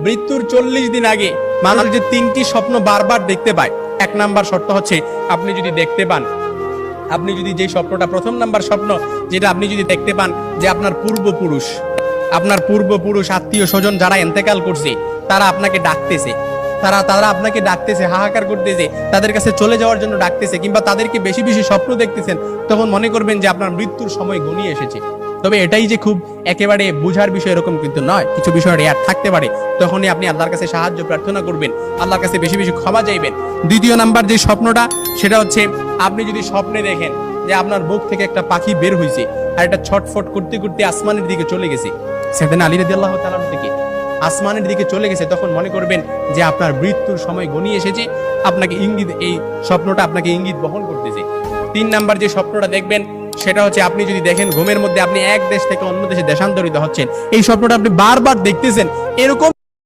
মৃত্যুর 40 দিন আগে মানুষ যে 3টি স্বপ্ন বারবার দেখতে পায়, 1 নাম্বার শর্ত হচ্ছে আপনি যদি দেখতে পান, আপনি যদি যে স্বপ্নটা, প্রথম নাম্বার স্বপ্ন যেটা আপনি যদি দেখতে পান যে আপনার পূর্বপুরুষ আত্মীয় স্বজন যারা ইন্তেকাল করছে তারা আপনাকে ডাকতেছে, তারা আপনাকে ডাকতেছে, হাহাকার করতেছে, তাদের কাছে চলে যাওয়ার জন্য ডাকতেছে, কিংবা তাদেরকে বেশি বেশি স্বপ্ন দেখতেছেন, তখন মনে করবেন যে আপনার মৃত্যুর সময় ঘনিয়ে এসেছে। তবে এটাই যে খুব একেবারে বুঝার বিষয় এরকম কিন্তু নয়, কিছু বিষয় রেয়ার থাকতে পারে। তখনই আপনি আল্লাহর কাছে সাহায্য প্রার্থনা করবেন, আল্লাহর কাছে বেশি বেশি ক্ষমা চাইবেন। দ্বিতীয় নাম্বার যে স্বপ্নটা, সেটা হচ্ছে আপনি যদি স্বপ্নে দেখেন যে আপনার বুক থেকে একটা পাখি বের হয়েছে আর এটা ছটফট করতে করতে আসমানের দিকে চলে গেছে, সাইয়েদনা আলী রাদিয়াল্লাহু তাআলা থেকে আসমানের দিকে চলে গেছে, তখন মনে করবেন যে আপনার মৃত্যুর সময় ঘনিয়ে এসেছে। আপনাকে ইঙ্গিত, এই স্বপ্নটা আপনাকে ইঙ্গিত বহন করতেছে। 3 নাম্বার যে স্বপ্নটা দেখবেন সেটা হচ্ছে আপনি যদি দেখেন ঘুমের মধ্যে আপনি এক দেশ থেকে অন্য দেশে দেশান্তরিত হচ্ছেন, এই স্বপ্নটা আপনি বারবার দেখতেছেন, এরকম